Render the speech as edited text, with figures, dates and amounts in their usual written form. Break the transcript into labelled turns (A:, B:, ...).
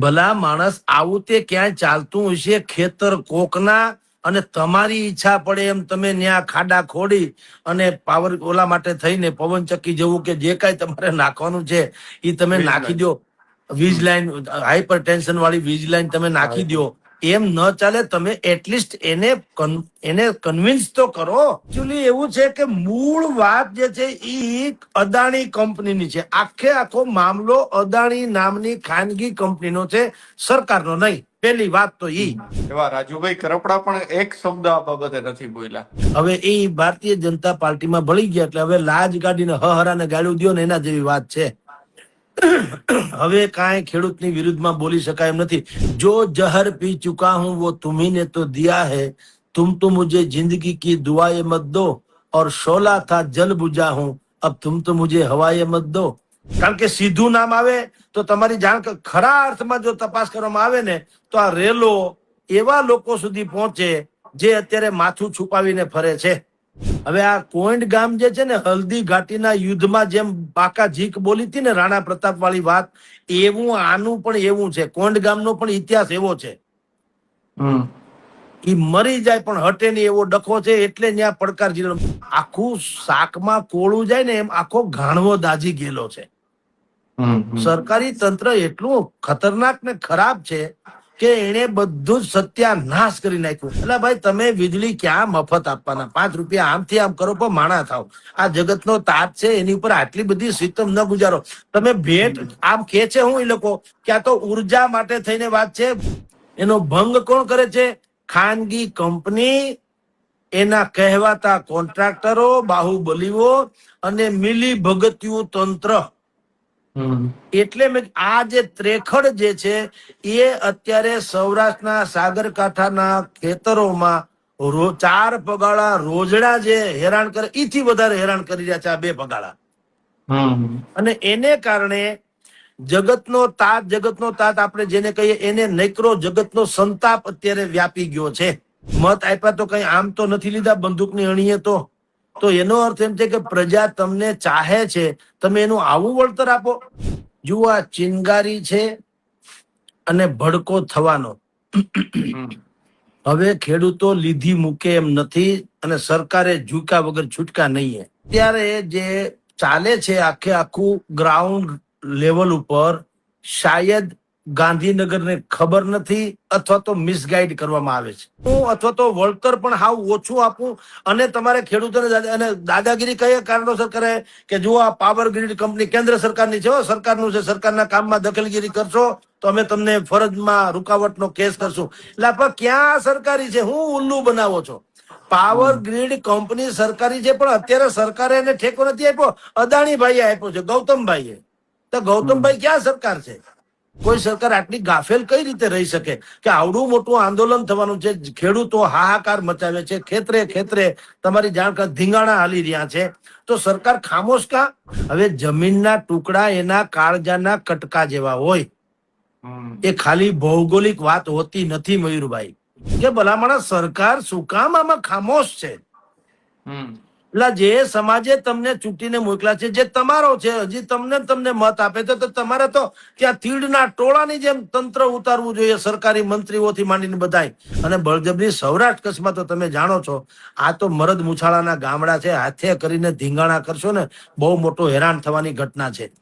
A: ભલા માણસ આવું તે ક્યાંય ચાલતું હશે ખેતર કોકના અને તમારી ઈચ્છા પડે એમ તમે ન્યા ખાડા ખોડી અને પાવર ઓલા માટે થઈને પવનચક્કી જેવું કે જે કાંઈ તમારે નાખવાનું છે એ તમે
B: વીજ
A: નાખી
B: લાઈન.
A: દો. વીજ લાઈન, હાઈપર ટેન્શન વાળી વીજ લાઈન તમે નાખી દો. એમ ન ચાલે. તમે એટલીસ્ટ એને કન્વિન્સ તો કરો. એકચ્યુઅલી એવું છે કે મૂળ વાત જે છે એ અદાણી કંપનીની છે. આખો મામલો અદાણી નામની ખાનગી કંપનીનો છે, સરકારનો નહીં. પેલી વાત તો ઈ.
B: એવા રાજુભાઈ કરપડા પણ એક શબ્દ આ બાબતે નથી બોલ્યા.
A: હવે એ ભારતીય જનતા પાર્ટીમાં ભળી ગયા એટલે હવે લાજ ગાડીને હરાને ગાળ્યું દો ને એના જેવી વાત છે. હવે કાંઈ ખેડૂતની વિરુદ્ધમાં બોલી શકાય એમ નથી. જો જહર પી ચુકા હું વો તુમ્હીને તો દિયા હૈ, तुम तो मुझे जिंदगी की दुआएं मत दो, और शोला था जल बुझा हूं, अब तुम तो मुझे हवाएं मत दो. કારણ કે સીધું નામ આવે તો તમારી જાણ ખરા અર્થમાં જો તપાસ કરવામાં આવે ને તો આ રેલો એવા લોકો સુધી પહોંચે જે અત્યારે માથું છુપાવીને ફરે છે. હવે આ કોઈન્ડ ગામ જે છે ને, હલ્દી ઘાટીના યુદ્ધમાં જેમ બાકા ઝીક બોલી હતી ને રાણા પ્રતાપ વાળી વાત, એવું આનું પણ એવું છે. કોઈન્ડ ગામનો પણ ઇતિહાસ એવો છે. ઈ મરી જાય પણ હટે નહીં એવો ડખો છે. એટલે ત્યાં પડકાર જિલ્લો આખું શાકમાં કોળું જાય ને એમ આખો ઘાણવો દાજી ગયેલો છે. સરકારી તંત્ર એટલું ખતરનાક ને ખરાબ છે કે એને બધું જ સત્યાનાશ કરી નાખ્યું. એટલે ભાઈ તમે વીજળી ક્યાં મફત આપવાના? 5 રૂપિયા આમથી આમ કરો પણ માણા થાવ. આ જગતનો તાજ છે, એની ઉપર આટલી બધી સિસ્ટમ ન ગુજારો. તમે ભેટ આમ કે છે હું એ લોકો કે આ તો ઉર્જા માટે થઈને વાત છે. એનો ભંગ કોણ કરે છે? ખાનગી કંપની, એના કહેવાતા કોન્ટ્રાક્ટરો, બાહુબલીઓ અને મિલી ભગતિયું તંત્ર. એટલે આ જે ત્રેખડ જે છે એ અત્યારે સૌરાષ્ટ્રના સાગરકાંઠાના ખેતરોમાં 4 પગાળા રોજડા જે હેરાન કરે એથી વધારે હેરાન કરી રહ્યા છે આ 2 પગાળા. અને એને કારણે જગતનો તાત આપણે જેને કહીએ એને નૈક્રો જગતનો સંતાપ અત્યારે વ્યાપી ગયો છે. મત આપ્યા તો કઈ આમ તો નથી લીધા બંદૂકની અણીએ તો એનો અર્થ એમ છે કે પ્રજા તમને ચાહે છે, તમે એનું આવું વળતર આપો. જુઓ આ ચિનગારી છે અને ભડકો થવાનો. હવે ખેડૂતો લીધી મૂકે એમ નથી અને સરકારે ઝૂકા વગર છૂટકા નહીં. ત્યારે જે ચાલે છે આખું ગ્રાઉન્ડ લેવલ ઉપર, શાયદ ગાંધીનગરને ખબર નથી અથવા તો મિસગાઈડ કરવામાં આવે છે. અથવા તો વળતર પણ હાવ ઓછું આપું અને તમારે ખેડૂતોને અને દાદાગીરી કયા કારણોસર કરે કે જુઓ આ પાવર ગ્રીડ કંપની કેન્દ્ર સરકારની છે, સરકારનું છે, સરકારના કામમાં દખલગીરી કરશો તો અમે તમને ફરજમાં રૂકાવટનો કેસ કરશું. એટલે આપણે ક્યાં સરકારી છે? હું ઉલ્લુ બનાવો છો? પાવર ગ્રીડ કંપની સરકારી છે પણ અત્યારે સરકારે એને ઠેકો નથી આપ્યો, અદાણી ભાઈએ આપ્યો છે, ગૌતમભાઈએ. તો ગૌતમભાઈ ક્યાં સરકાર છે? કોઈ સરકાર આટલી ગાફેલ કઈ રીતે રહી શકે કે આવડું મોટું આંદોલન થવાનું છે, ખેડૂતો હાહાકાર મચાવે છે, ખેતરે તમારી જાણ ધીંગાણા હાલી રહ્યા છે, તો સરકાર ખામોશ કા? હવે જમીનના ટુકડા એના કાળજાના કટકા જેવા હોય. એ ખાલી ભૌગોલિક વાત હોતી નથી મયુરભાઈ, કે ભલામણા સરકાર શું કામ આમાં ખામોશ છે? એટલે જે સમાજે તમને ચૂંટીને મોકલા છે, જે તમારો છે, હજી તમને મત આપે છે, તો તમારે તો ત્યાં તીડના ટોળાની જેમ તંત્ર ઉતારવું જોઈએ, સરકારી મંત્રીઓથી માંડીને બધાય. અને બળજબરી સૌરાષ્ટ્ર કચ્છમાં તો તમે જાણો છો, આ તો મરદ મુછાળાના ગામડા છે. હાથે કરીને ધીંગાણા કરશો ને બહુ મોટો હેરાન થવાની ઘટના છે.